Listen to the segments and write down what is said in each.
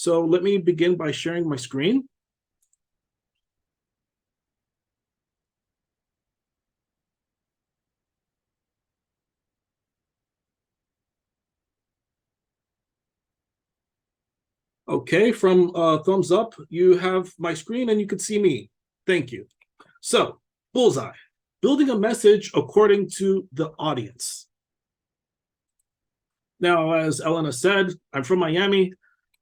So let me begin by sharing my screen. Okay, from thumbs up, you have my screen and you can see me. Thank you. So, Bullseye, building a message according to the audience. Now, as Elena said, I'm from Miami,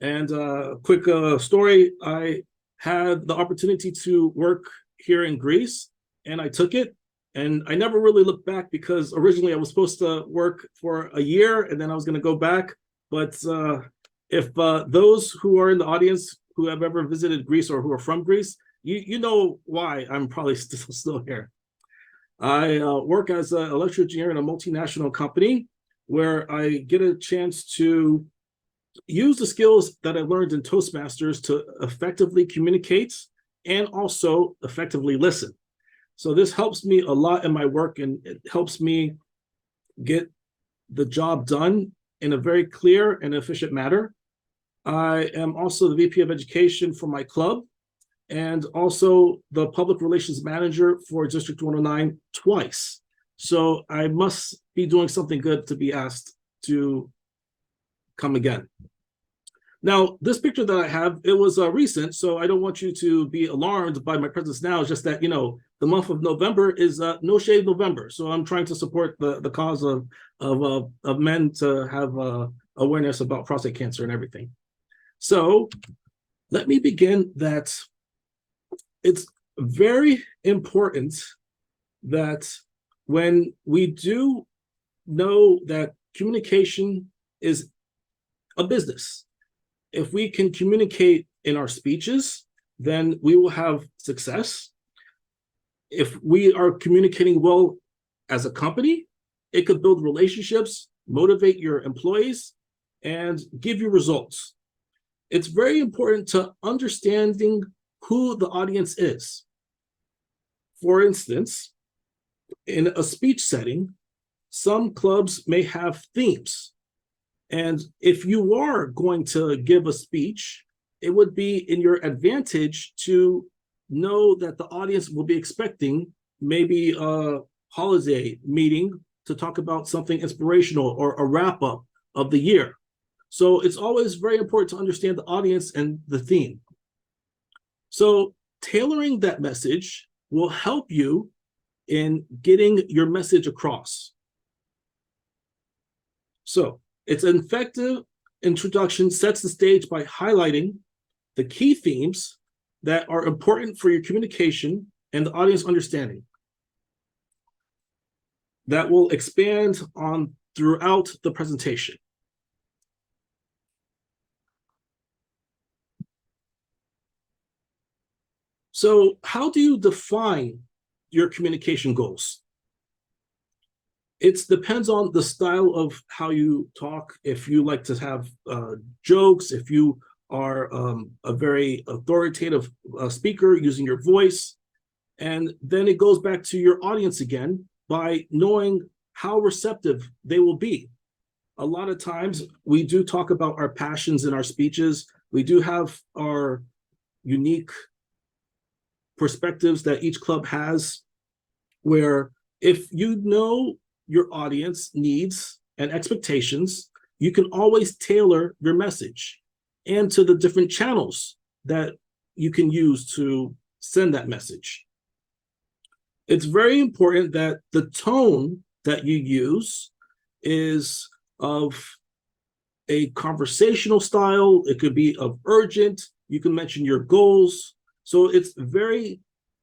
and a quick story, I had the opportunity to work here in Greece, and I took it, and I never really looked back because originally I was supposed to work for a year, and then I was going to go back, but if those who are in the audience who have ever visited Greece or who are from Greece, you know why I'm probably still here. I work as an electrical engineer in a multinational company where I get a chance to use the skills that I learned in Toastmasters to effectively communicate and also effectively listen. So this helps me a lot in my work, and it helps me get the job done in a very clear and efficient manner. I am also the VP of Education for my club, and also the Public Relations Manager for District 109 twice. So I must be doing something good to be asked to come again. Now, this picture that I have, it was recent, so I don't want you to be alarmed by my presence now. It's just that, you know, the month of November is No Shave November. So I'm trying to support the cause of men to have awareness about prostate cancer and everything. So let me begin that it's very important that when we do know that communication is a business, if we can communicate in our speeches, then we will have success. If we are communicating well as a company, it could build relationships, motivate your employees, and give you results. It's very important to understanding who the audience is. For instance, in a speech setting, some clubs may have themes. And if you are going to give a speech, it would be in your advantage to know that the audience will be expecting maybe a holiday meeting to talk about something inspirational or a wrap-up of the year. So it's always very important to understand the audience and the theme. So tailoring that message will help you in getting your message across. So its effective introduction sets the stage by highlighting the key themes that are important for your communication and the audience understanding. That will expand on throughout the presentation. So how do you define your communication goals? It depends on the style of how you talk. If you like to have jokes, if you are a very authoritative speaker using your voice, and then it goes back to your audience again by knowing how receptive they will be. A lot of times we do talk about our passions in our speeches. We do have our unique perspectives that each club has, where if you know your audience needs and expectations, you can always tailor your message and to the different channels that you can use to send that message. It's very important that the tone that you use is of a conversational style. It could be of urgent. You can mention your goals. So it's very,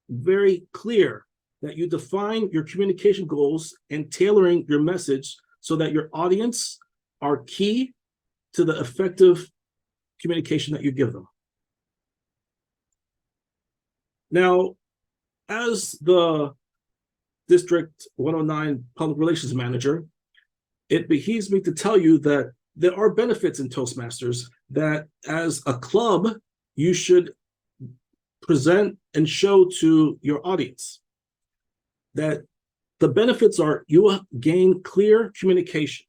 very clear that you define your communication goals and tailoring your message so that your audience are key to the effective communication that you give them. Now, as the District 109 Public Relations Manager, it behoves me to tell you that there are benefits in Toastmasters that as a club, you should present and show to your audience. That the benefits are you will gain clear communication.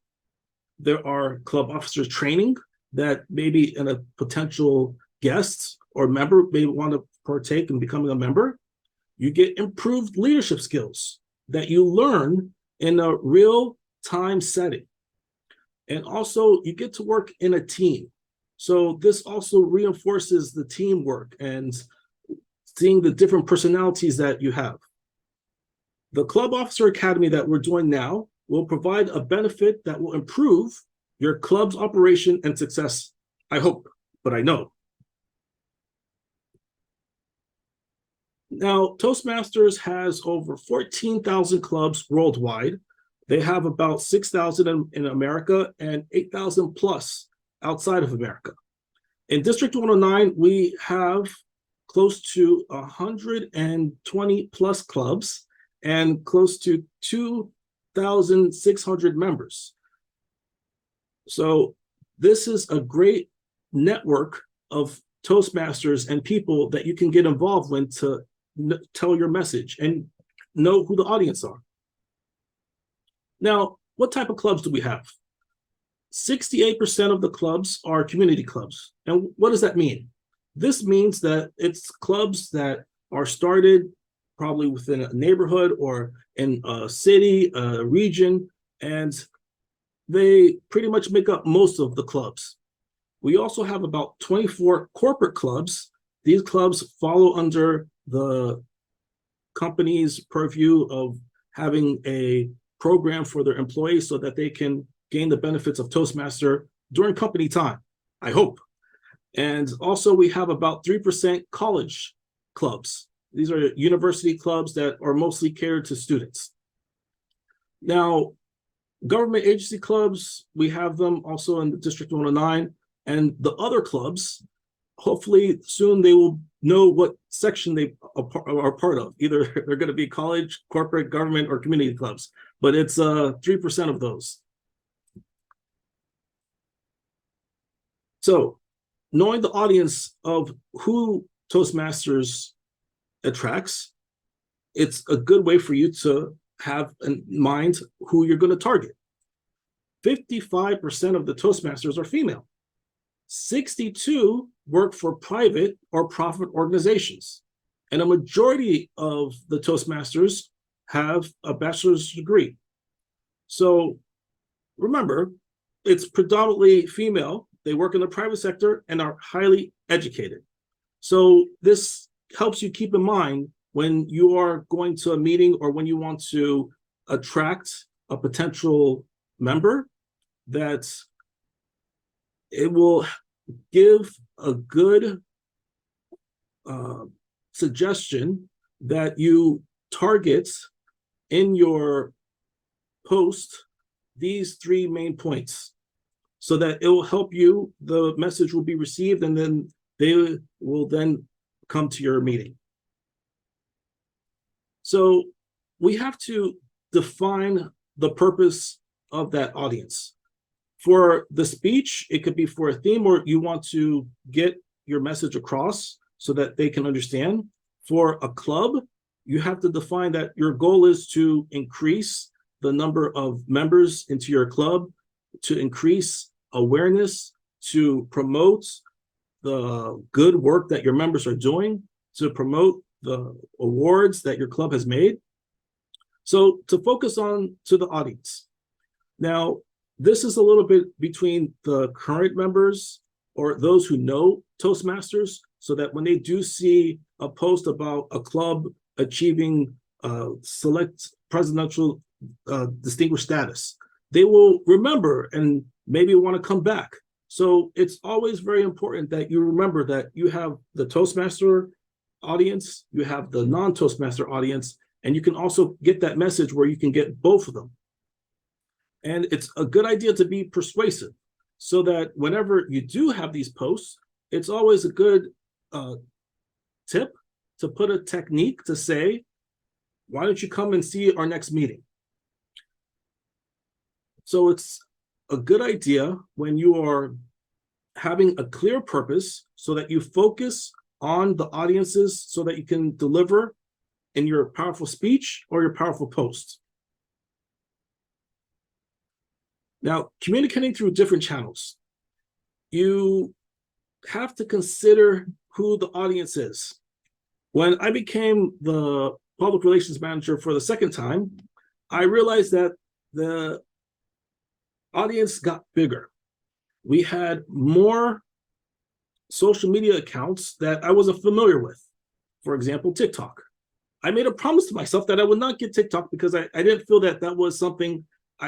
There are club officers training that maybe in a potential guest or member may want to partake in becoming a member. You get improved leadership skills that you learn in a real-time setting. And also, you get to work in a team. So this also reinforces the teamwork and seeing the different personalities that you have. The Club Officer Academy that we're doing now will provide a benefit that will improve your club's operation and success. I hope, but I know. Now, Toastmasters has over 14,000 clubs worldwide. They have about 6,000 in America and 8,000 plus outside of America. In District 109, we have close to 120 plus clubs and close to 2,600 members. So this is a great network of Toastmasters and people that you can get involved with to tell your message and know who the audience are. Now, what type of clubs do we have? 68% of the clubs are community clubs. And what does that mean? This means that it's clubs that are started probably within a neighborhood or in a city, a region, and they pretty much make up most of the clubs. We also have about 24 corporate clubs. These clubs follow under the company's purview of having a program for their employees so that they can gain the benefits of Toastmaster during company time, I hope. And also we have about 3% college clubs. These are university clubs that are mostly catered to students. Now, government agency clubs, we have them also in the District 109, and the other clubs, hopefully soon they will know what section they are part of. Either they're going to be college, corporate, government, or community clubs, but it's 3% of those. So knowing the audience of who Toastmasters attracts, it's a good way for you to have in mind who you're going to target. 55% of the Toastmasters are female. 62 work for private or profit organizations. And a majority of the Toastmasters have a bachelor's degree. So remember, it's predominantly female. They work in the private sector and are highly educated. So this helps you keep in mind when you are going to a meeting or when you want to attract a potential member, that it will give a good suggestion that you target in your post these 3 main points so that it will help you, the message will be received, and then they will then come to your meeting. So we have to define the purpose of that audience. For the speech, it could be for a theme or you want to get your message across so that they can understand. For a club, you have to define that your goal is to increase the number of members into your club, to increase awareness, to promote the good work that your members are doing, to promote the awards that your club has made. So to focus on to the audience. Now, this is a little bit between the current members or those who know Toastmasters, so that when they do see a post about a club achieving select presidential distinguished status, they will remember and maybe want to come back. So it's always very important that you remember that you have the Toastmaster audience, you have the non-Toastmaster audience, and you can also get that message where you can get both of them. And it's a good idea to be persuasive so that whenever you do have these posts, it's always a good tip to put a technique to say, why don't you come and see our next meeting? So it's a good idea when you are having a clear purpose so that you focus on the audiences so that you can deliver in your powerful speech or your powerful post. Now, communicating through different channels. you have to consider who the audience is. When I became the public relations manager for the second time, I realized that the audience got bigger. We had more social media accounts that I wasn't familiar with. For example, TikTok. I made a promise to myself that I would not get TikTok because I didn't feel that that was something,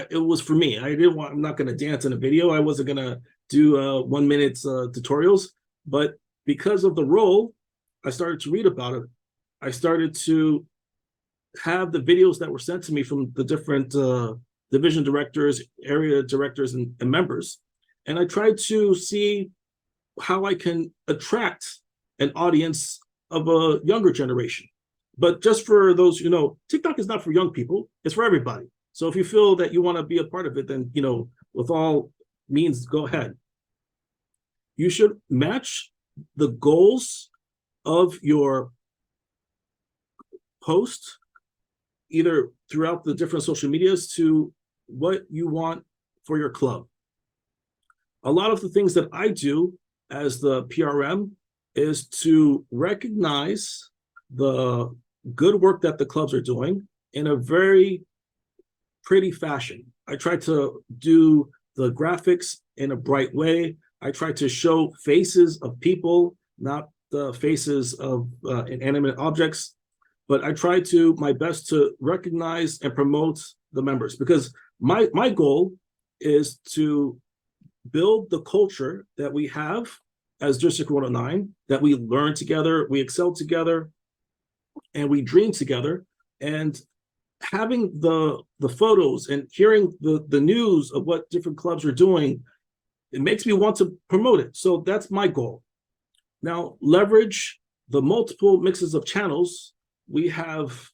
it was for me. I'm not going to dance in a video. I wasn't going to do 1 minute tutorials. But because of the role, I started to read about it. I started to have the videos that were sent to me from the different division directors, area directors, and members. And I tried to see how I can attract an audience of a younger generation. But just for those, TikTok is not for young people, it's for everybody. So if you feel that you want to be a part of it, then, with all means, go ahead. You should match the goals of your post, either throughout the different social medias, to what you want for your club. A lot of the things that I do as the PRM is to recognize the good work that the clubs are doing in a very pretty fashion. I try to do the graphics in a bright way. I try to show faces of people, not the faces of inanimate objects, but I try to my best to recognize and promote the members, because my goal is to build the culture that we have as District 109, that we learn together, we excel together, and we dream together. And having the photos and hearing the news of what different clubs are doing, it makes me want to promote it. So that's my goal. Now, leverage the multiple mixes of channels. We have,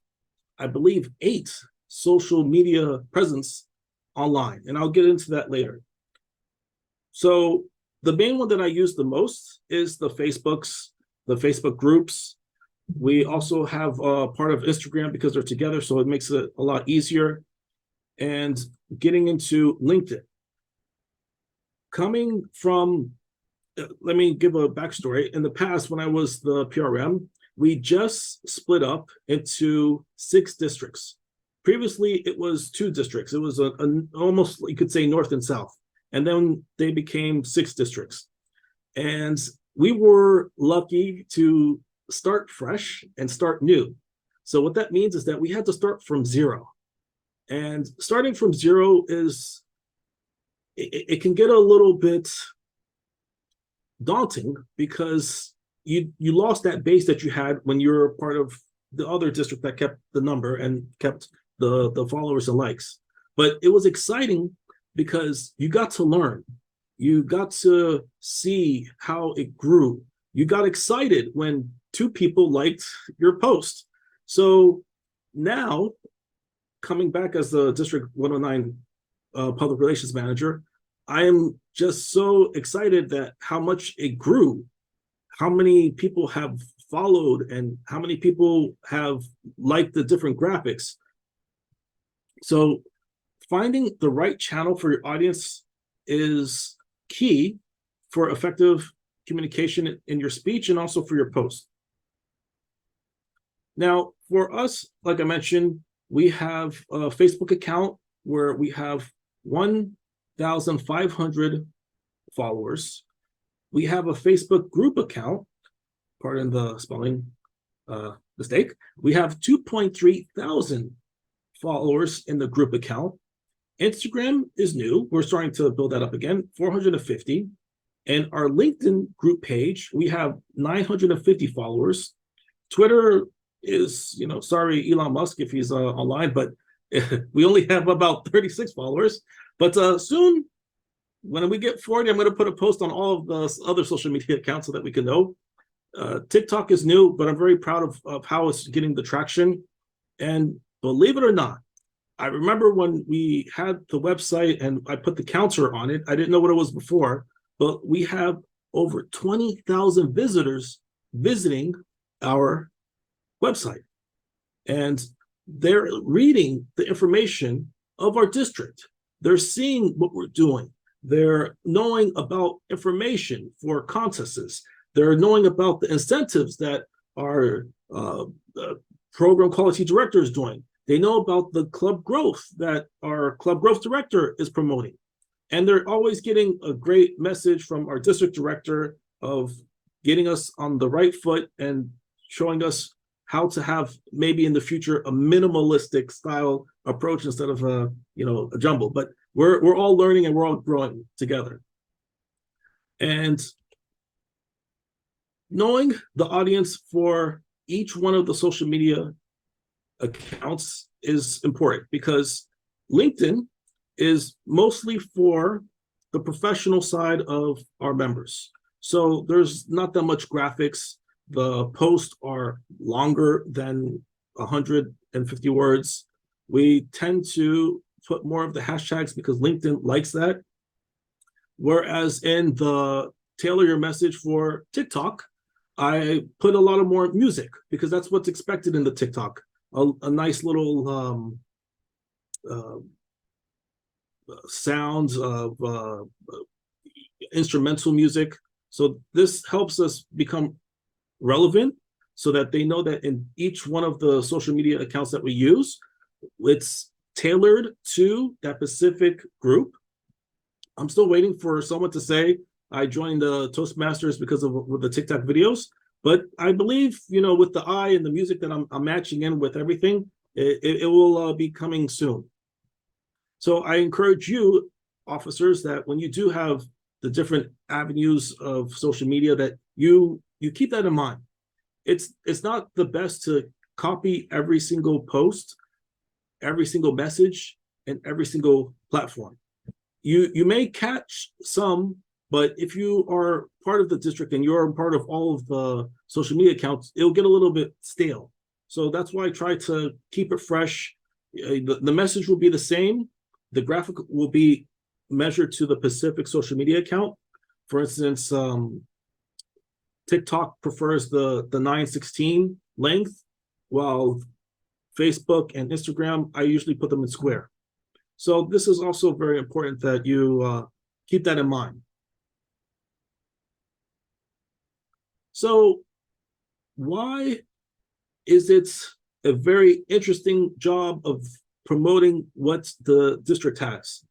I believe, 8 social media presence online, and I'll get into that later. So the main one that I use the most is the Facebook groups. We also have part of Instagram because they're together, so it makes it a lot easier. And getting into LinkedIn. Coming from, let me give a backstory. In the past, when I was the PRM, we just split up into 6 districts. Previously, it was 2 districts. It was almost, you could say, north and south. And then they became 6 districts. And we were lucky to start fresh and start new. So what that means is that we had to start from zero. And starting from zero is, it can get a little bit daunting because you lost that base that you had when you were part of the other district that kept the number and kept the followers and likes. But it was exciting because you got to learn. You got to see how it grew. You got excited when 2 people liked your post. So now, coming back as the District 109 Public Relations Manager, I am just so excited that how much it grew, how many people have followed, and how many people have liked the different graphics. So finding the right channel for your audience is key for effective communication in your speech and also for your post. Now, for us, like I mentioned, we have a Facebook account where we have 1,500 followers. We have a Facebook group account, pardon the spelling mistake. We have 2.3 thousand followers in the group account. Instagram is new. We're starting to build that up again, 450. And our LinkedIn group page, we have 950 followers. Twitter is, sorry, Elon Musk, if he's online, but we only have about 36 followers. But soon, when we get 40, I'm going to put a post on all of the other social media accounts so that we can know. TikTok is new, but I'm very proud of how it's getting the traction. And believe it or not, I remember when we had the website and I put the counter on it, I didn't know what it was before, but we have over 20,000 visitors visiting our website. And they're reading the information of our district. They're seeing what we're doing. They're knowing about information for contests. They're knowing about the incentives that our program quality director is doing. They know about the club growth that our club growth director is promoting. And they're always getting a great message from our district director of getting us on the right foot and showing us how to have maybe in the future a minimalistic style approach instead of a jumble. But we're all learning and we're all growing together. And knowing the audience for each one of the social media accounts is important, because LinkedIn is mostly for the professional side of our members. So there's not that much graphics. The posts are longer than 150 words. We tend to put more of the hashtags because LinkedIn likes that. Whereas in the tailor your message for TikTok, I put a lot of more music because that's what's expected in the TikTok. A nice little sounds of instrumental music. So this helps us become relevant so that they know that in each one of the social media accounts that we use, it's tailored to that specific group. I'm still waiting for someone to say I joined the Toastmasters because of with the TikTok videos, but I believe, with the eye and the music that I'm matching in with everything, it will be coming soon. So I encourage you, officers, that when you do have the different avenues of social media, that you keep that in mind. It's not the best to copy every single post, every single message, and every single platform. You may catch some, but if you are part of the district and you're part of all of the social media accounts, it'll get a little bit stale. So that's why I try to keep it fresh. The message will be the same. The graphic will be measured to the specific social media account. For instance, TikTok prefers the 916 length, while Facebook and Instagram, I usually put them in square. So this is also very important that you keep that in mind. So why is it a very interesting job of promoting what the district has?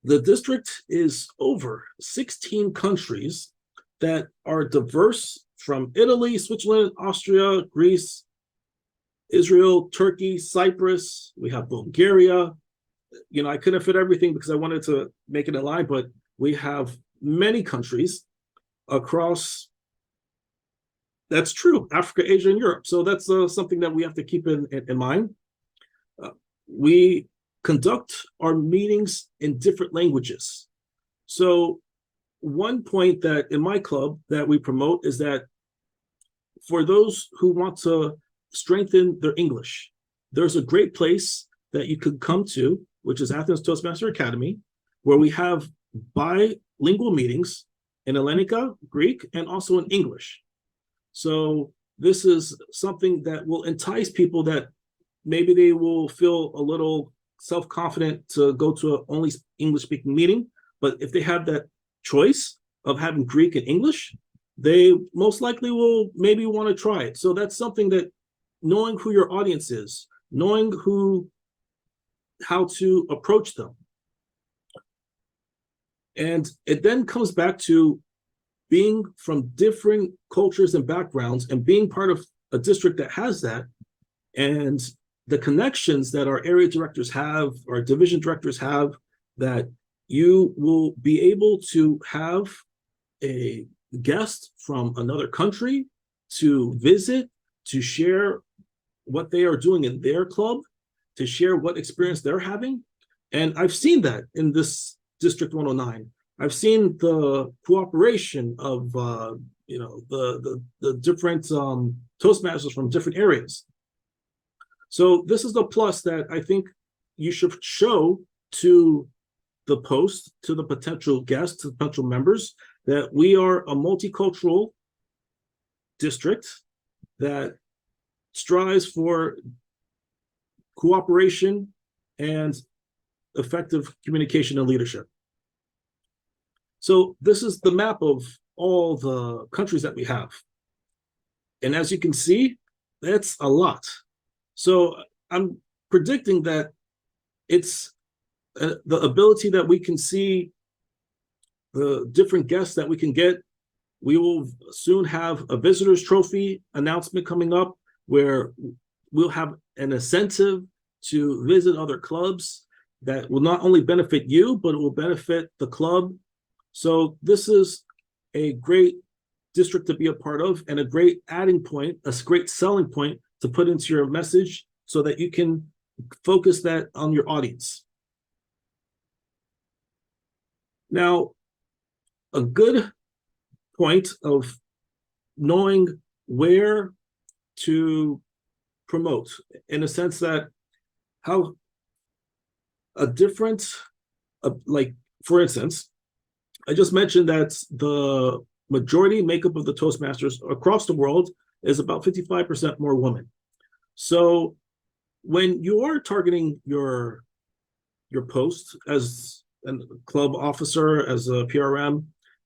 The district is over 16 countries that are diverse, from Italy, Switzerland, Austria, Greece, Israel, Turkey, Cyprus. We have Bulgaria. I couldn't fit everything because I wanted to make it a line, but we have many countries across, that's true, Africa, Asia, and Europe. So that's something that we have to keep in mind. We conduct our meetings in different languages. So one point that in my club that we promote is that for those who want to strengthen their English, there's a great place that you could come to, which is Athens Toastmasters Academy, where we have bilingual meetings in Hellenica, Greek, and also in English. So this is something that will entice people that maybe they will feel a little self-confident to go to an only English-speaking meeting. But if they have that choice of having Greek and English, they most likely will maybe want to try it. So that's something that, knowing who your audience is, knowing how to approach them. And it then comes back to being from different cultures and backgrounds and being part of a district that has that, and the connections that our area directors have, our division directors have, that you will be able to have a guest from another country to visit, to share what they are doing in their club, to share what experience they're having. And I've seen that in this District 109. I've seen the cooperation of the different Toastmasters from different areas. So this is the plus that I think you should show to the post, to the potential guests, to the potential members, that we are a multicultural district that strives for cooperation and effective communication and leadership. So this is the map of all the countries that we have. And as you can see, that's a lot. So I'm predicting that it's the ability that we can see the different guests that we can get. We will soon have a visitors trophy announcement coming up where we'll have an incentive to visit other clubs that will not only benefit you, but it will benefit the club. So this is a great district to be a part of and a great adding point, a great selling point to put into your message so that you can focus that on your audience. Now, a good point of knowing where to promote, in a sense that how a different, like, for instance, I just mentioned that the majority makeup of the Toastmasters across the world is about 55% more women. So when you are targeting your post as a club officer, as a PRM,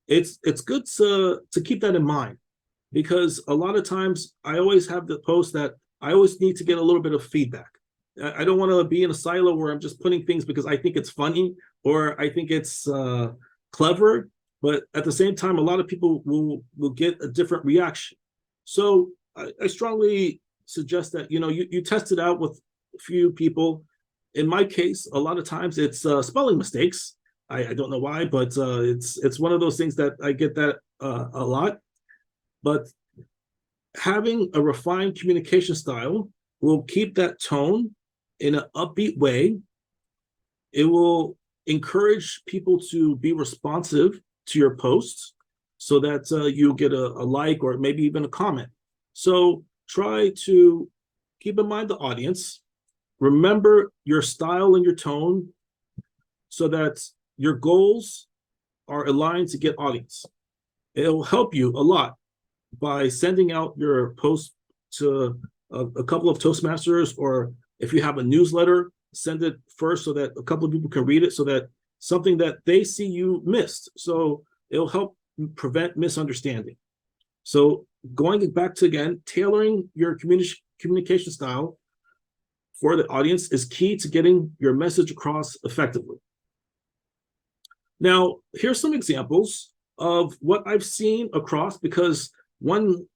it's good to keep that in mind, because a lot of times I always have the post that I always need to get a little bit of feedback. I don't want to be in a silo where I'm just putting things because I think it's funny or I think it's clever, but at the same time, a lot of people will get a different reaction. So I strongly suggest that you test it out with a few people. In my case, a lot of times it's spelling mistakes. I don't know why, but it's one of those things that I get that a lot. But having a refined communication style will keep that tone in an upbeat way. It will encourage people to be responsive to your posts so that you get a like or maybe even a comment. So try to keep in mind the audience. Remember your style and your tone so that your goals are aligned to get audience. It'll help you a lot by sending out your post to a couple of Toastmasters, or if you have a newsletter, send it first so that a couple of people can read it, so that something that they see you missed. So it'll help prevent misunderstanding. So going back to, again, tailoring your communication style for the audience is key to getting your message across effectively. Now, here's some examples of what I've seen across, because one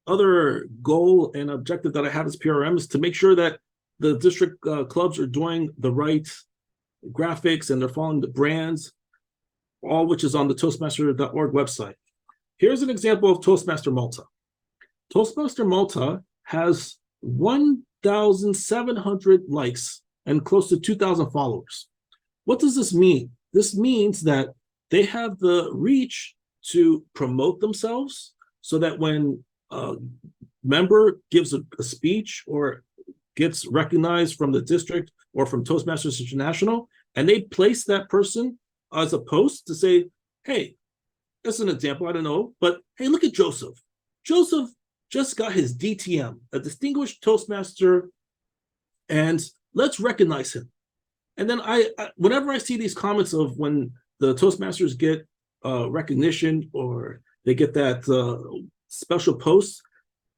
other goal and objective that I have as PRM is to make sure that the district clubs are doing the right graphics and they're following the brands, all which is on the Toastmaster.org website. Here's an example of Toastmaster Malta. Toastmaster Malta has 1,700 likes and close to 2,000 followers. What does this mean? This means that they have the reach to promote themselves so that when a member gives a speech or gets recognized from the district or from Toastmasters International, and they place that person as a post to say, hey, that's an example, I don't know, but hey, look at Joseph. Joseph just got his DTM, a Distinguished Toastmaster, and let's recognize him. And then I whenever I see these comments of when the Toastmasters get recognition or they get that special post,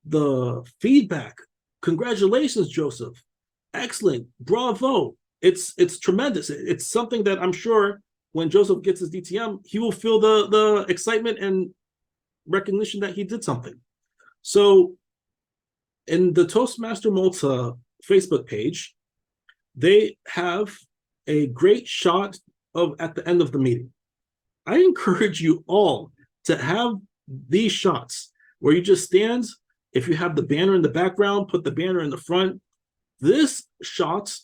the feedback, congratulations, Joseph, excellent, bravo, it's tremendous. It's something that I'm sure when Joseph gets his DTM, he will feel the excitement and recognition that he did something. So in the Toastmaster Malta Facebook page, they have a great shot of at the end of the meeting. I encourage you all to have these shots where you just stand. If you have the banner in the background, put the banner in the front. This shot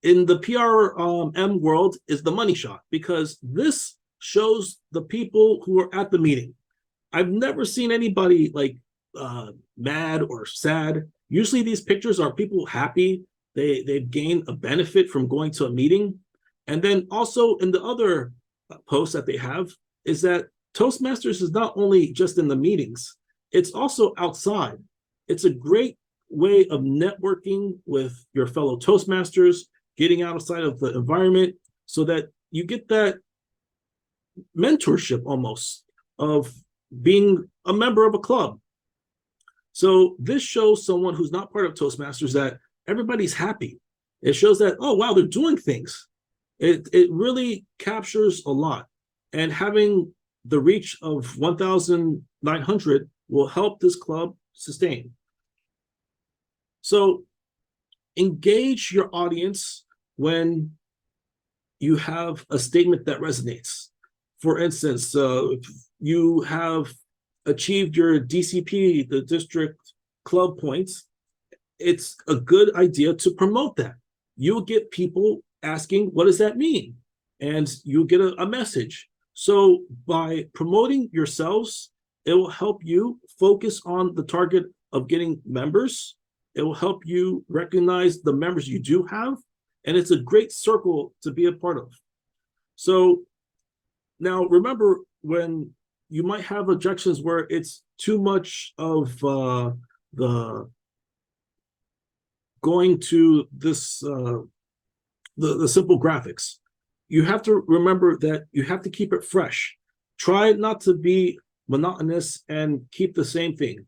in the PRM world is the money shot, because this shows the people who are at the meeting. I've never seen anybody like mad or sad. Usually these pictures are people happy. They've gained a benefit from going to a meeting. And then also in the other posts that they have is that Toastmasters is not only just in the meetings, it's also outside. It's a great way of networking with your fellow Toastmasters, getting outside of the environment so that you get that mentorship almost of being a member of a club. So this shows someone who's not part of Toastmasters that everybody's happy. It shows that, oh, wow, they're doing things. It really captures a lot. And having the reach of 1,900 will help this club sustain. So engage your audience when you have a statement that resonates. For instance, if you have achieved your DCP, the district club points, it's a good idea to promote that. You'll get people asking, what does that mean? And you'll get a message. So by promoting yourselves, it will help you focus on the target of getting members. It will help you recognize the members you do have. And it's a great circle to be a part of. So now remember, when you might have objections where it's too much of the going to this, the simple graphics, you have to remember that you have to keep it fresh. Try not to be monotonous and keep the same thing.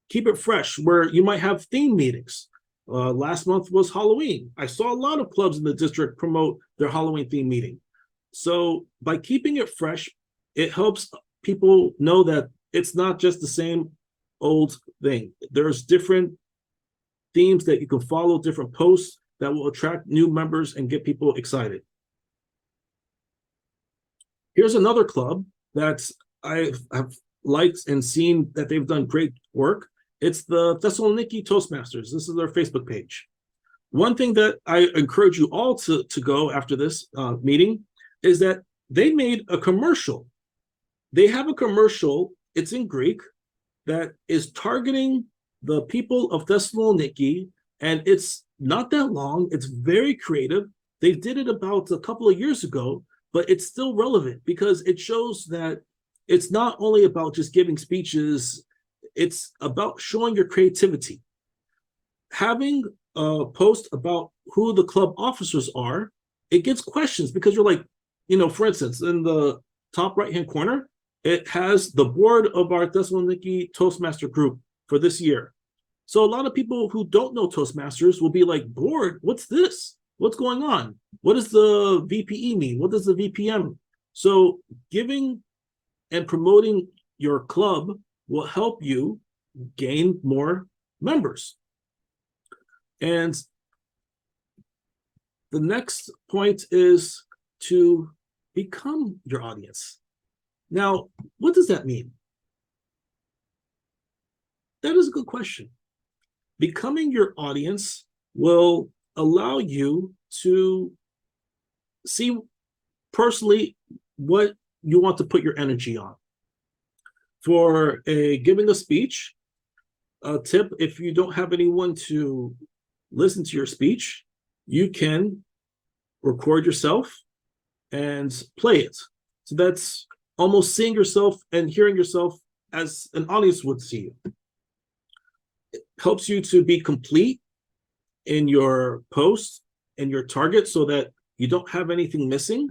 Keep it fresh, where you might have theme meetings. Last month was Halloween. I saw a lot of clubs in the district promote their Halloween theme meeting. So by keeping it fresh, it helps people know that it's not just the same old thing. There's different themes that you can follow, different posts that will attract new members and get people excited. Here's another club that I have liked and seen that they've done great work. It's the Thessaloniki Toastmasters. This is their Facebook page. One thing that I encourage you all to go after this meeting is that they made a commercial. They have a commercial, it's in Greek, that is targeting the people of Thessaloniki, and it's not that long. It's very creative. They did it about a couple of years ago, but it's still relevant because it shows that it's not only about just giving speeches, it's about showing your creativity. Having a post about who the club officers are, it gets questions because you're like, for instance, in the top right-hand corner, it has the board of our Thessaloniki Toastmaster group for this year. So a lot of people who don't know Toastmasters will be like, board, what's this? What's going on? What does the VPE mean? What does the VPM? So giving and promoting your club will help you gain more members. And the next point is to become your audience. Now, what does that mean? That is a good question. Becoming your audience will allow you to see personally what you want to put your energy on. For giving a speech, a tip, if you don't have anyone to listen to your speech, you can record yourself and play it. So that's almost seeing yourself and hearing yourself as an audience would see you. It helps you to be complete in your post and your target so that you don't have anything missing.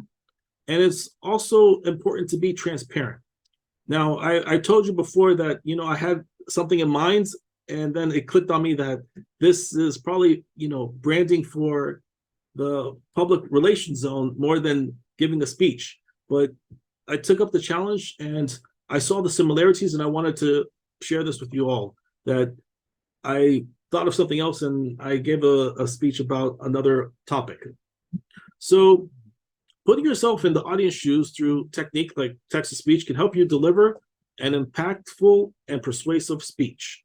And it's also important to be transparent. Now, I told you before that, I had something in mind, and then it clicked on me that this is probably, branding for the public relations zone more than giving a speech. But I took up the challenge and I saw the similarities, and I wanted to share this with you all, that I thought of something else and I gave a speech about another topic. So putting yourself in the audience shoes through technique like text-to-speech can help you deliver an impactful and persuasive speech.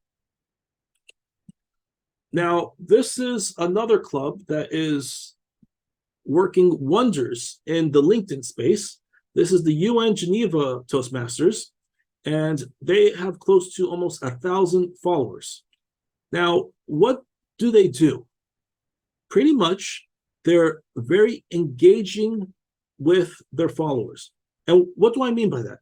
Now, this is another club that is working wonders in the LinkedIn space. This is the UN Geneva Toastmasters, and they have close to almost 1,000 followers. Now, what do they do? Pretty much, they're very engaging with their followers. And what do I mean by that?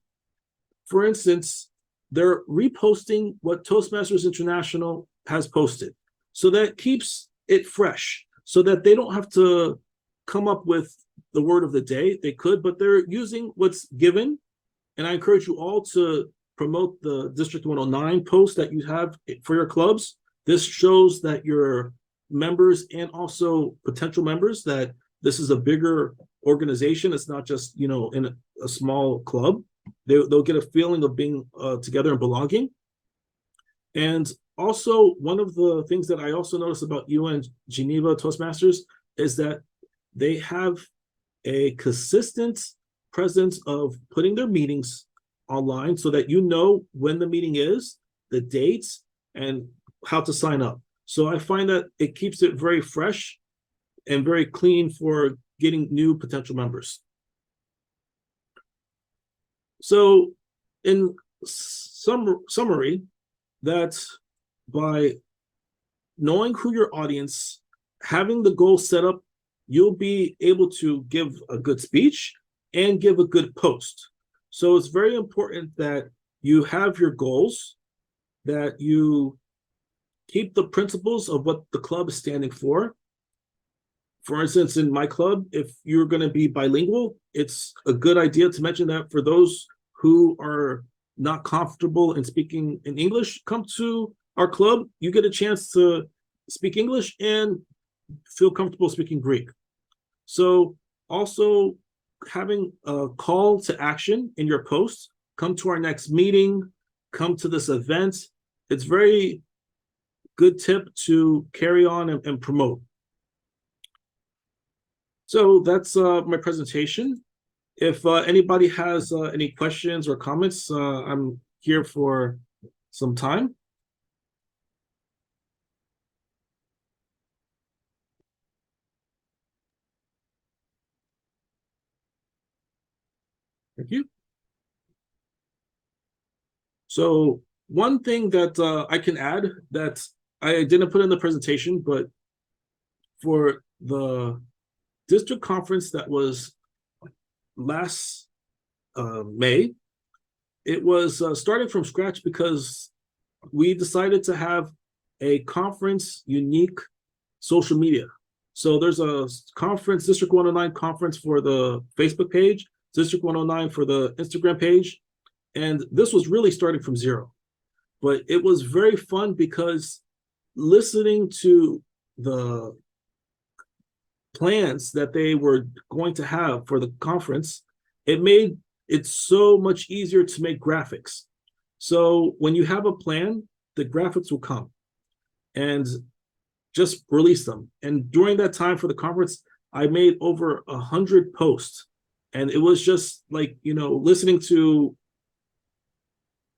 For instance, they're reposting what Toastmasters International has posted. So that keeps it fresh, so that they don't have to come up with the word of the day. They could, but they're using what's given. And I encourage you all to promote the District 109 post that you have for your clubs. This shows that your members and also potential members that this is a bigger organization. It's not just, in a small club. They'll get a feeling of being together and belonging. And also, one of the things that I also noticed about you and Geneva Toastmasters is that they have a consistent presence of putting their meetings online so that you know when the meeting is, the dates, and how to sign up. So I find that it keeps it very fresh and very clean for getting new potential members. So in summary, that by knowing who your audience, having the goal set up, you'll be able to give a good speech and give a good post. So it's very important that you have your goals, that you keep the principles of what the club is standing for. For instance, in my club, if you're going to be bilingual, it's a good idea to mention that for those who are not comfortable in speaking in English, come to our club. You get a chance to speak English and feel comfortable speaking Greek. So also having a call to action in your post, come to our next meeting, come to this event. It's very good tip to carry on and promote. So that's my presentation. If anybody has any questions or comments, I'm here for some time. Thank you. So one thing that I can add that I didn't put in the presentation, but for the district conference that was last May, it was starting from scratch because we decided to have a conference unique social media. So there's a conference, District 109 conference for the Facebook page, District 109 for the Instagram page. And this was really starting from zero. But it was very fun because listening to the plans that they were going to have for the conference, it made it so much easier to make graphics. So when you have a plan, the graphics will come and just release them. And during that time for the conference, I made over 100 posts. And it was just like, listening to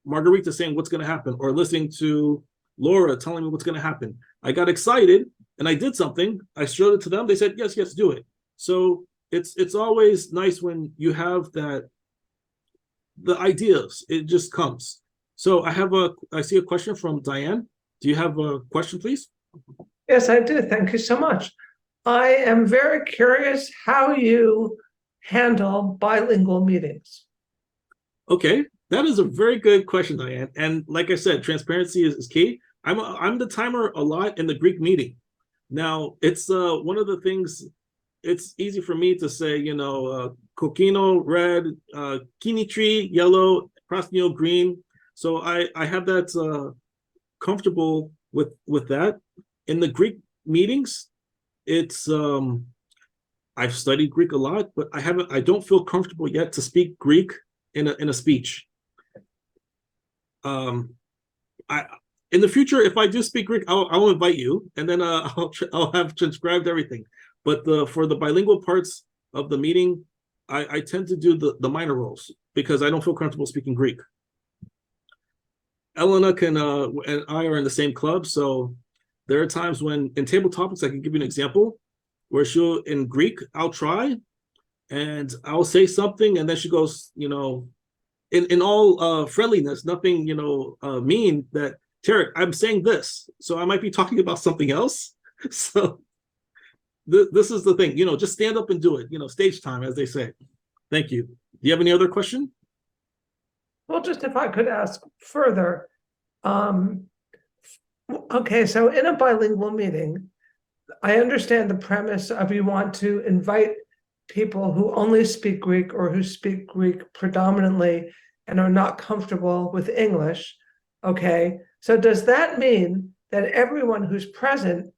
Margarita saying what's going to happen, or listening to Laura telling me what's going to happen. I got excited and I did something. I showed it to them. They said, yes, do it. So it's always nice when you have the ideas, it just comes. So I see a question from Diane. Do you have a question, please? Yes, I do. Thank you so much. I am very curious how you handle bilingual meetings. Okay, that is a very good question, Diane. And like I said, transparency is key. I'm the timer a lot in the Greek meeting. Now, it's one of the things, it's easy for me to say, coquino, red, kinitri, yellow, prosnio, green. So I have that comfortable with that. In the Greek meetings, it's I've studied Greek a lot, but I don't feel comfortable yet to speak Greek in a speech. In the future, if I do speak Greek, I'll invite you, and then I'll have transcribed everything. But for the bilingual parts of the meeting, I tend to do the minor roles because I don't feel comfortable speaking Greek. Elena and I are in the same club, so there are times when in table topics, I can give you an example where in Greek, I'll try and I'll say something, and then she goes, in all friendliness, nothing, mean, that, Tarek, I'm saying this, so I might be talking about something else. So this is the thing, just stand up and do it, stage time, as they say. Thank you. Do you have any other question? Well, just if I could ask further. Okay, so in a bilingual meeting, I understand the premise of you want to invite people who only speak Greek or who speak Greek predominantly and are not comfortable with English. Okay, so does that mean that everyone who's present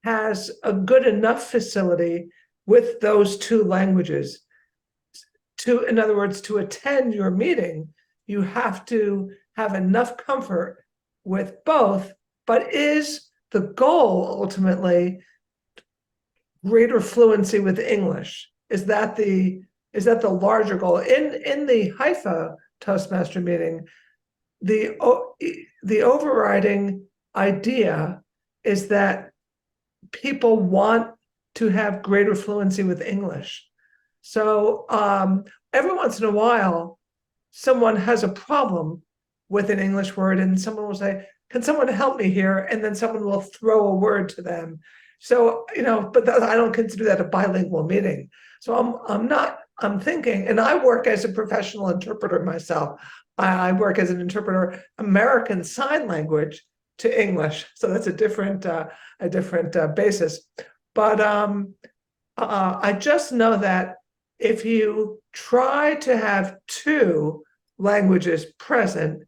has a good enough facility with those two languages? In other words, to attend your meeting, you have to have enough comfort with both, but is the goal ultimately greater fluency with English? Is that the larger goal? In the Haifa Toastmaster meeting, the overriding idea is that people want to have greater fluency with English. So every once in a while, someone has a problem with an English word, and someone will say, "Can someone help me here?" And then someone will throw a word to them. So, but I don't consider that a bilingual meeting. So I'm thinking, and I work as a professional interpreter myself. I work as an interpreter, American Sign Language to English. So that's a different basis. But I just know that if you try to have two languages present,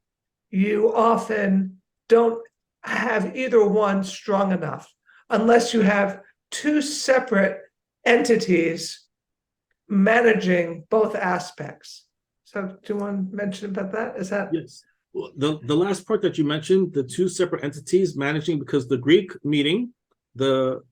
you often don't have either one strong enough unless you have two separate entities managing both aspects. So do you want to mention about that? Is that? Yes. Well, the last part that you mentioned, the two separate entities managing, because the Greek meeting, the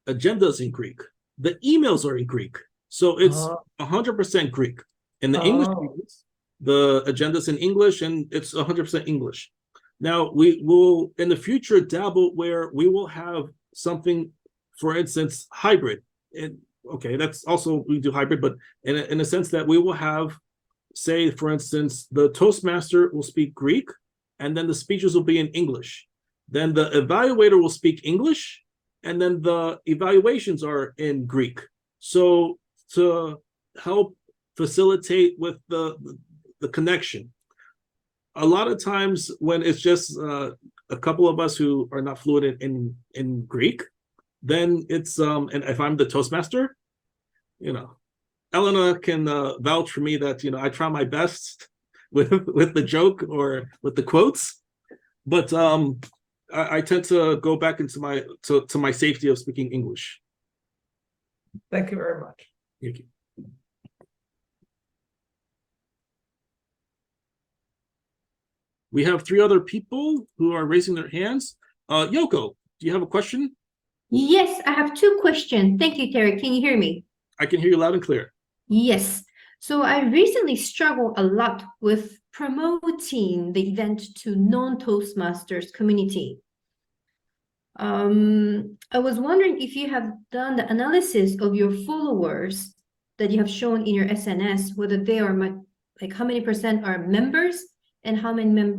agenda is in Greek, the emails are in Greek. So it's 100% Greek. In the English meetings, the agenda's in English and it's 100% English. Now, we will, in the future, dabble where we will have something, for instance, hybrid. Okay, that's also, we do hybrid, but in a sense that we will have, say, for instance, the Toastmaster will speak Greek, and then the speeches will be in English. Then the evaluator will speak English, and then the evaluations are in Greek. So to help facilitate with the connection. A lot of times when it's just a couple of us who are not fluent in Greek, then it's and if I'm the Toastmaster, Elena can vouch for me that I try my best with the joke or with the quotes, but I tend to go back into my safety of speaking English. Thank you very much. Thank you. We have 3 other people who are raising their hands. Yoko, do you have a question? Yes, I have 2 questions. Thank you, Tarek. Can you hear me? I can hear you loud and clear. Yes. So I recently struggled a lot with promoting the event to non-Toastmasters community. I was wondering if you have done the analysis of your followers that you have shown in your SNS, whether they are like how many % are members and how many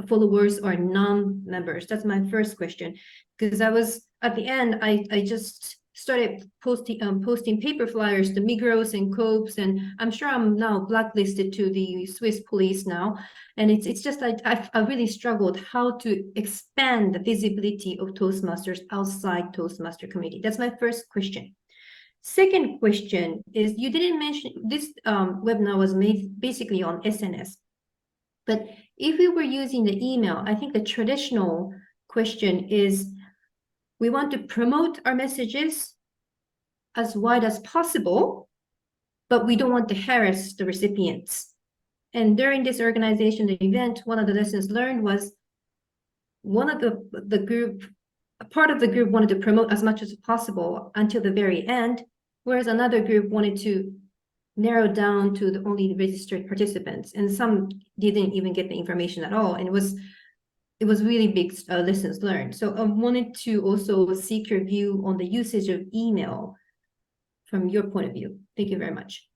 followers are non-members. That's my first question, because I was at the end, I just started posting paper flyers to Migros and Coops, and I'm sure I'm now blacklisted to the Swiss police now. And it's just like I really struggled how to expand the visibility of Toastmasters outside Toastmaster community. That's my first question. Second question is, you didn't mention this webinar was made basically on SNS, but if we were using the email, I think the traditional question is, we want to promote our messages as wide as possible, but we don't want to harass the recipients. And during this organization, the event, one of the lessons learned was one of the group, a part of the group wanted to promote as much as possible until the very end, whereas another group wanted to narrow down to only the registered participants, and some didn't even get the information at all. And it was really big lessons learned. So I wanted to also seek your view on the usage of email from your point of view. Thank you very much.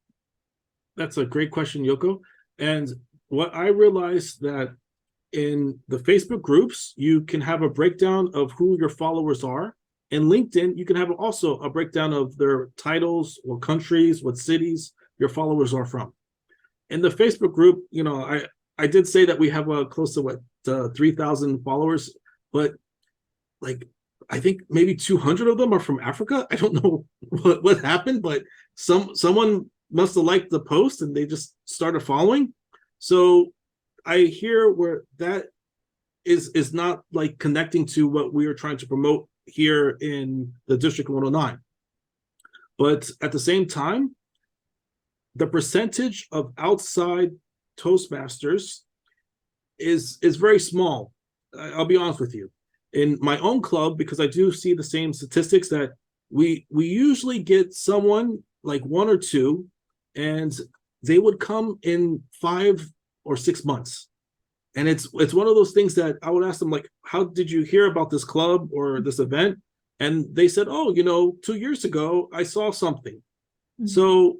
That's a great question, Yoko. And what I realized that in the Facebook groups, you can have a breakdown of who your followers are. In LinkedIn, you can have also a breakdown of their titles, what countries, what cities your followers are from. In the Facebook group, I did say that we have close to 3,000 followers, but like I think maybe 200 of them are from Africa. I don't know what happened, but someone must have liked the post and they just started following. So I hear where that is not like connecting to what we are trying to promote here in the District 109. But at the same time, the percentage of outside Toastmasters is very small. I'll be honest with you. In my own club, because I do see the same statistics, that we usually get someone like one or two, and they would come in 5 or 6 months. And it's one of those things that I would ask them, like, how did you hear about this club or this event? And they said, oh, 2 years ago, I saw something. Mm-hmm. So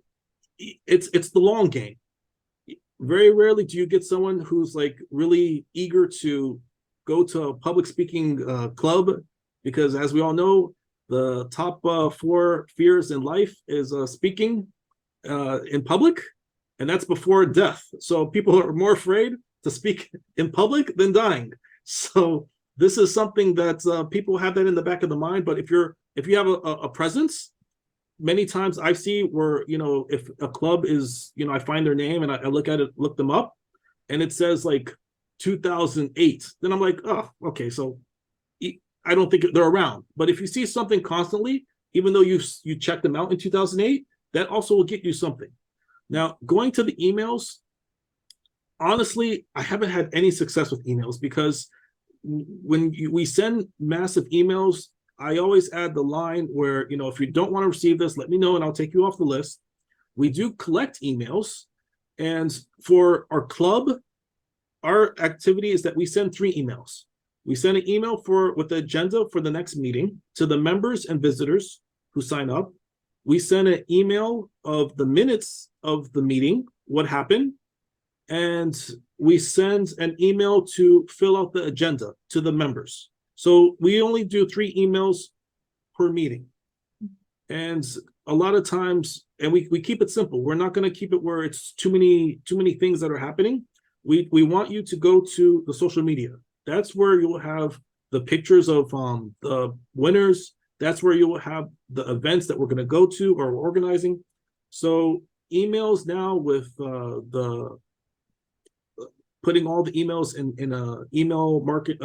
it's the long game. Very rarely do you get someone who's like really eager to go to a public speaking club, because as we all know, the top 4 fears in life is speaking in public, and that's before death. So people are more afraid to speak in public than dying. So this is something that people have that in the back of the mind. But if you have a presence, many times I see where, if a club is, I find their name and I look them up, and it says like 2008, then I'm like, oh, okay, so I don't think they're around. But if you see something constantly, even though you check them out in 2008, that also will get you something. Now, going to the emails, honestly, I haven't had any success with emails, because when we send massive emails, I always add the line where, if you don't want to receive this, let me know and I'll take you off the list. We do collect emails, and for our club, our activity is that we send 3 emails. We send an email with the agenda for the next meeting to the members and visitors who sign up. We send an email of the minutes of the meeting, what happened, and we send an email to fill out the agenda to the members. So we only do 3 emails per meeting. And a lot of times, and we keep it simple. We're not going to keep it where it's too many things that are happening. We want you to go to the social media. That's where you'll have the pictures of the winners. That's where you will have the events that we're going to go to or we're organizing. So emails now, with the putting all the emails in a email market,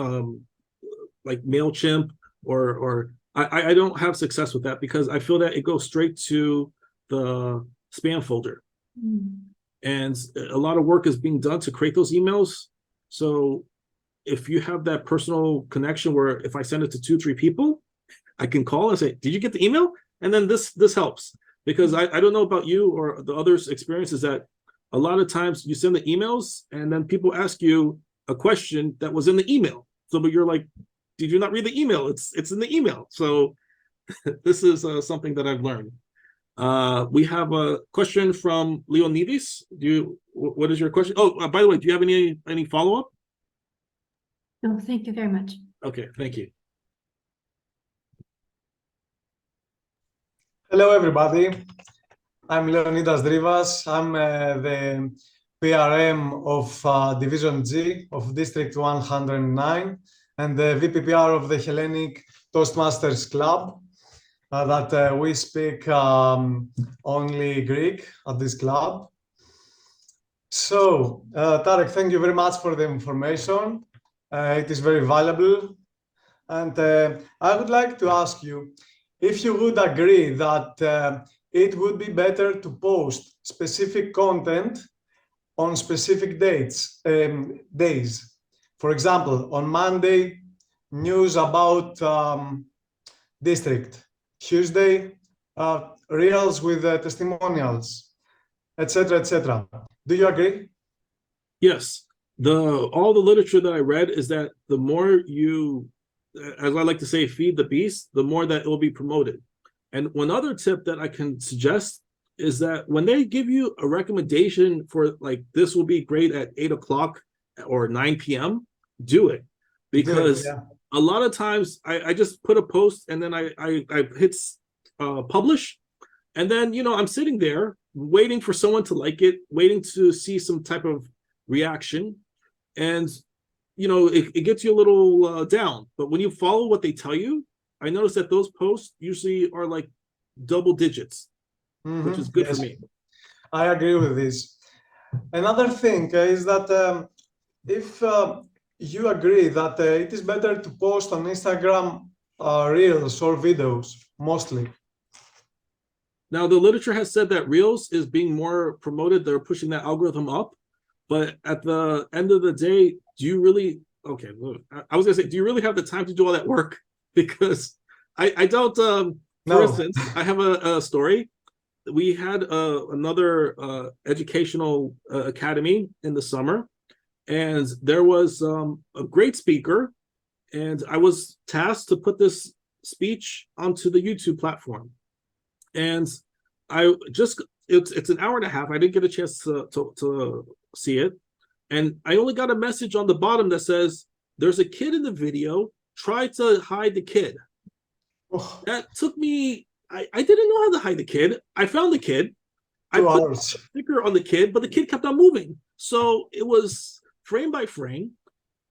like MailChimp, or I don't have success with that, because I feel that it goes straight to the spam folder. Mm. And a lot of work is being done to create those emails. So if you have that personal connection where if I send it to 2-3 people, I can call and say, did you get the email? And then this helps, because I don't know about you or the others' experiences, that a lot of times you send the emails and then people ask you a question that was in the email. So, but you're like, did you not read the email? It's in the email. So this is something that I've learned. We have a question from Leonidas. What is your question? Oh, by the way, do you have any follow-up? No, thank you very much. Okay, thank you. Hello, everybody. I'm Leonidas Drivas. I'm the PRM of Division G of District 109 and the VPPR of the Hellenic Toastmasters Club. That we speak only Greek at this club. So, Tarek, thank you very much for the information. It is very valuable. And I would like to ask you if you would agree that it would be better to post specific content on specific days. For example, on Monday, news about district. Tuesday, reels with testimonials, etc., etc. Do you agree? Yes. All the literature that I read is that the more you, as I like to say, feed the beast, the more that it will be promoted. And one other tip that I can suggest is that when they give you a recommendation for like, this will be great at 8 o'clock or 9 p.m., do it. Because a lot of times I just put a post and then I hit publish. And then, I'm sitting there waiting for someone to like it, waiting to see some type of reaction. And, it gets you a little down. But when you follow what they tell you, I notice that those posts usually are like double digits. which is good Yes, for me. I agree with this. Another thing is that if you agree that it is better to post on Instagram reels or videos, mostly. Now, the literature has said that Reels is being more promoted. They're pushing that algorithm up. But at the end of the day, do you really, okay, look, I was gonna say, do you really have the time to do all that work? Because I don't, for No. instance, I have a story. We had another educational academy in the summer, and there was a great speaker, and I was tasked to put this speech onto the YouTube platform. And it's an hour and a half. I didn't get a chance to see it. And I only got a message on the bottom that says, there's a kid in the video, try to hide the kid. Oh, That took me, I didn't know how to hide the kid. I found the kid. I 2 put hours. a sticker on the kid, but the kid kept on moving. So it was frame by frame.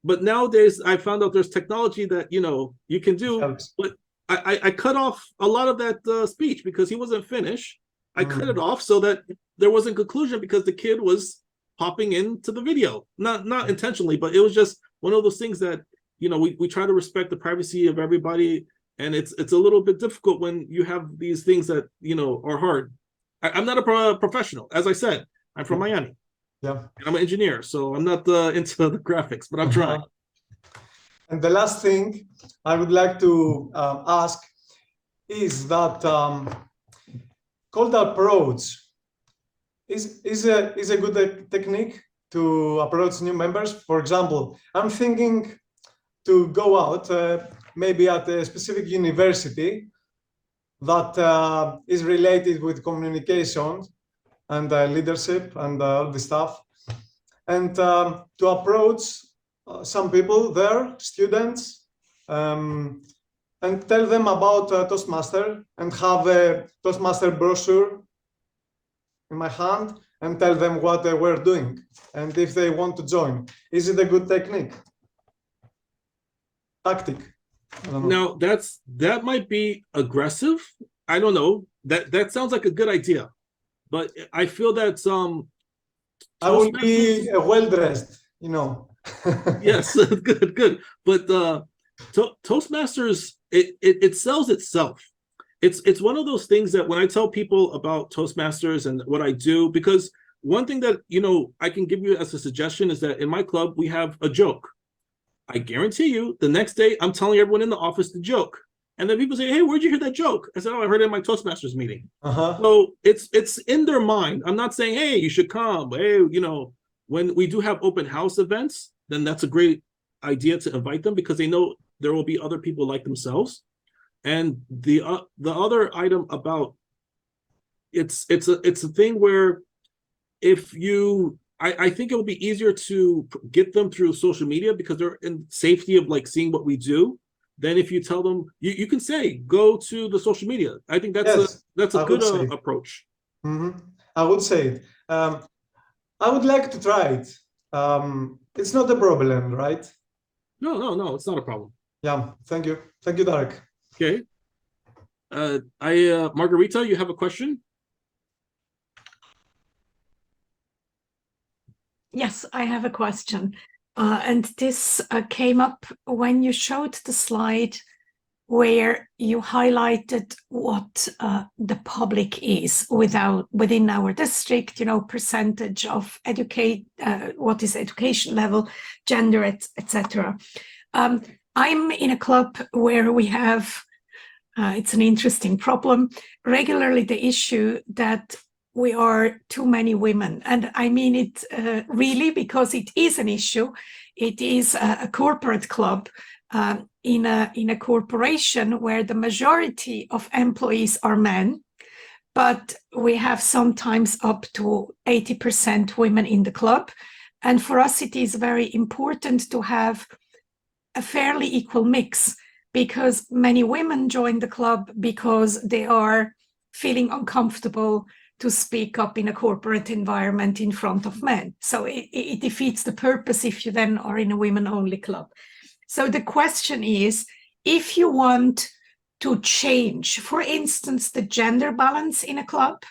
But nowadays I found out there's technology that, you can do, Helps. but I cut off a lot of that speech because he wasn't finished. I cut it off so that there wasn't conclusion because the kid was popping into the video, not intentionally, but it was just one of those things that we try to respect the privacy of everybody, and it's a little bit difficult when you have these things that are hard. I'm not a professional, as I said. I'm from Miami. Yeah. And I'm an engineer, so I'm not into the graphics, but I'm trying. And the last thing I would like to ask is that cold approach is a good technique to approach new members. For example, I'm thinking to go out maybe at a specific university that is related with communication and leadership and all this stuff, and to approach some people there, students, and tell them about Toastmaster, and have a Toastmaster brochure in my hand and tell them what we're doing and if they want to join. Is it a good technique? Tactic? I don't know. Now that might be aggressive. I don't know. That sounds like a good idea, but I feel that I will be well-dressed, Yes, good. But Toastmasters, it sells itself. It's one of those things that when I tell people about Toastmasters and what I do, because one thing that I can give you as a suggestion is that in my club we have a joke. I guarantee you the next day I'm telling everyone in the office the joke. And then people say, hey, where'd you hear that joke? I said, oh, I heard it in my Toastmasters meeting. So it's in their mind. I'm not saying, hey, you should come. Hey, when we do have open house events, then that's a great idea to invite them because they know there will be other people like themselves. And the other item about it's a thing where if you I think it will be easier to get them through social media because they're in safety of like seeing what we do. Then if you tell them, you can say, go to the social media. I think that's a good approach. I would say it. I would like to try it. It's not a problem, right? No, it's not a problem. Yeah, thank you. Thank you, Tarek. Okay. Margarita, you have a question? Yes, I have a question. And this came up when you showed the slide where you highlighted what the public is within our district, percentage of what is education level, gender, etc. I'm in a club where we have, it's an interesting problem, regularly the issue that we are too many women. And I mean it really because it is an issue. It is a corporate club in a corporation where the majority of employees are men, but we have sometimes up to 80% women in the club. And for us, it is very important to have a fairly equal mix because many women join the club because they are feeling uncomfortable to speak up in a corporate environment in front of men. So it defeats the purpose if you then are in a women-only club. So the question is, if you want to change, for instance, the gender balance in a club,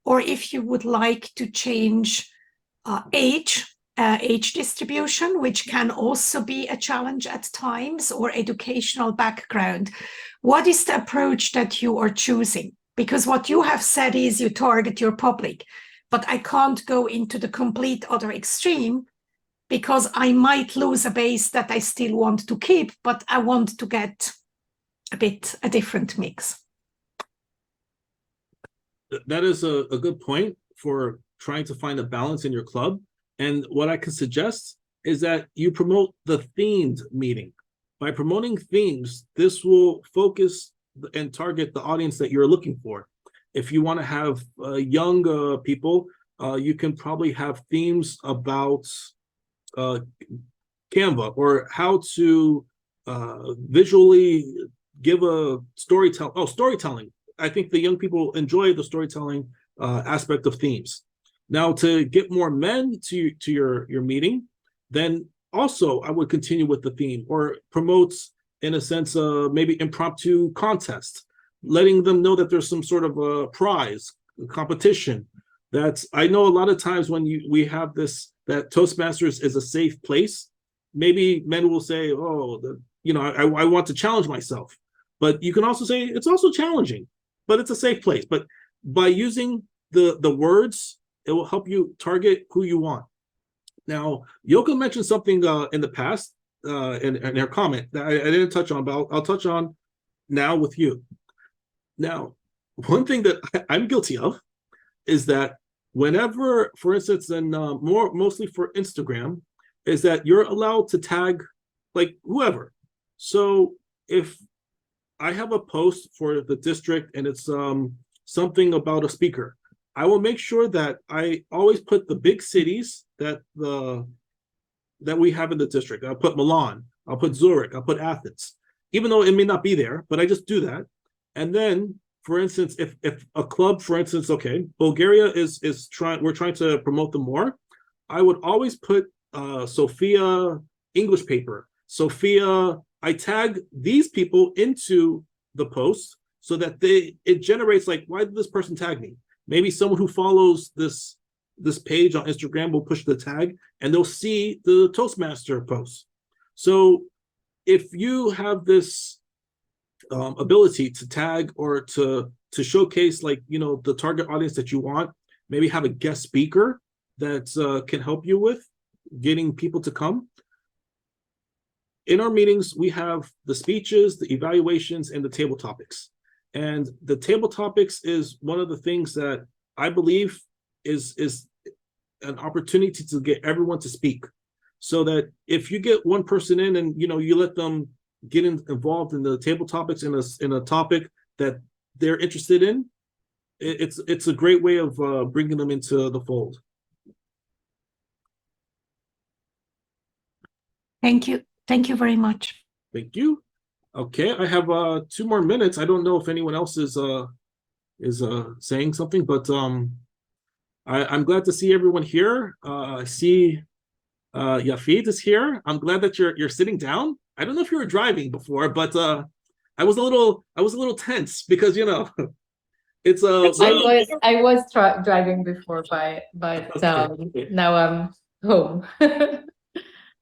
or if you would like to change age distribution, which can also be a challenge at times, or educational background. What is the approach that you are choosing? Because what you have said is you target your public, but I can't go into the complete other extreme because I might lose a base that I still want to keep, but I want to get a different mix. That is a good point for trying to find a balance in your club. And what I can suggest is that you promote the themed meeting. By promoting themes, this will focus and target the audience that you're looking for. If you want to have young people, you can probably have themes about Canva, or how to visually give a storytelling. I think the young people enjoy the storytelling aspect of themes. Now, to get more men to your meeting, then also I would continue with the theme, or promote, in a sense, maybe impromptu contest, letting them know that there's some sort of a prize, competition. That's, I know a lot of times when we have this, that Toastmasters is a safe place, maybe men will say, oh, I want to challenge myself. But you can also say it's also challenging, but it's a safe place. But by using the words, it will help you target who you want. Now, Yoko mentioned something in the past, in her comment that I didn't touch on, but I'll touch on now with you. Now, one thing that I'm guilty of is that whenever, for instance, and mostly for Instagram, is that you're allowed to tag like whoever. So if I have a post for the district and it's something about a speaker, I will make sure that I always put the big cities that we have in the district. I'll put Milan, I'll put Zurich, I'll put Athens, even though it may not be there, but I just do that. And then, for instance, if a club, for instance, okay, Bulgaria we're trying to promote them more, I would always put Sofia English paper, Sofia. I tag these people into the post so that it generates like, why did this person tag me? Maybe someone who follows this page on Instagram will push the tag and they'll see the Toastmaster post. So if you have this ability to tag or to showcase, like, the target audience that you want, maybe have a guest speaker that can help you with getting people to come. In our meetings, we have the speeches, the evaluations, and the table topics. And the table topics is one of the things that I believe is an opportunity to get everyone to speak. So that if you get one person in and you let them get involved in the table topics in a topic that they're interested in, it's a great way of bringing them into the fold. Thank you. Thank you very much. Thank you. Okay, I have 2 more minutes. I don't know if anyone else is saying something, but I'm glad to see everyone here. I see Yafid is here. I'm glad that you're sitting down. I don't know if you were driving before, but I was a little tense because it's I was driving before, but now I'm home.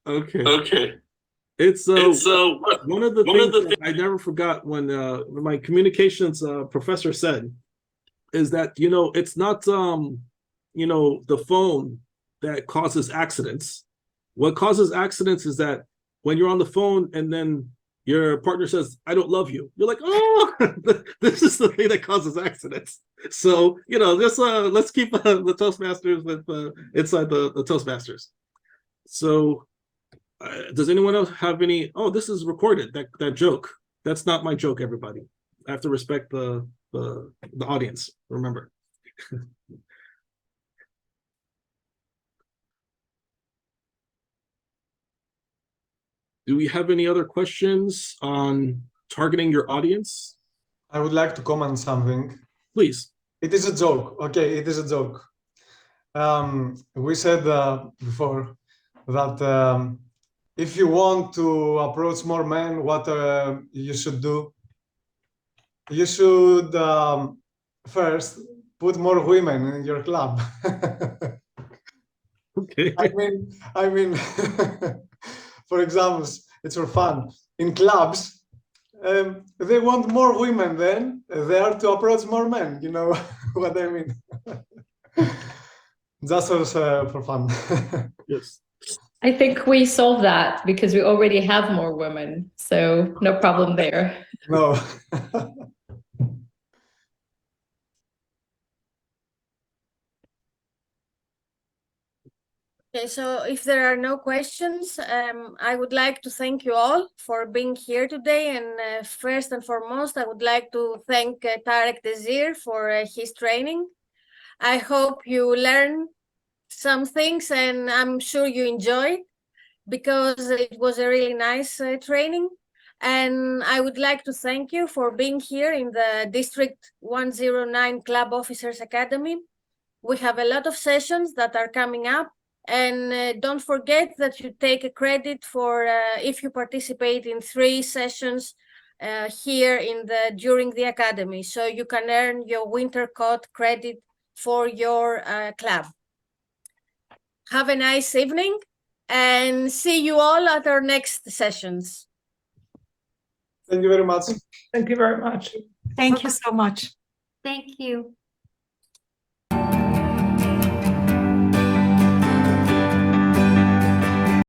Okay. It's one of the things that I never forgot when my communications professor said is that it's not the phone that causes accidents. What causes accidents is that when you're on the phone and then your partner says, "I don't love you," you're like, "Oh, this is the thing that causes accidents." So just let's keep the Toastmasters with inside the Toastmasters. So. Does anyone else have any? Oh, this is recorded. That joke. That's not my joke, everybody. I have to respect the audience. Remember. Do we have any other questions on targeting your audience? I would like to comment something. Please. It is a joke. Okay, it is a joke. We said before that if you want to approach more men, what you should do, you should first put more women in your club. Okay. I mean, for example, it's for fun. In clubs, they want more women then there to approach more men. You know what I mean? Just for fun. Yes. I think we solved that because we already have more women, so no problem there. No. Okay, so if there are no questions, I would like to thank you all for being here today. And first and foremost, I would like to thank Tarek Desir for his training. I hope you learn some things, and I'm sure you enjoyed, because it was a really nice training. And I would like to thank you for being here in the District 109 Club Officers Academy. We have a lot of sessions that are coming up. And don't forget that you take a credit for if you participate in 3 sessions here during the academy. So you can earn your winter coat credit for your club. Have a nice evening and see you all at our next sessions. Thank you very much. Thank you very much. Thank you so much. Thank you.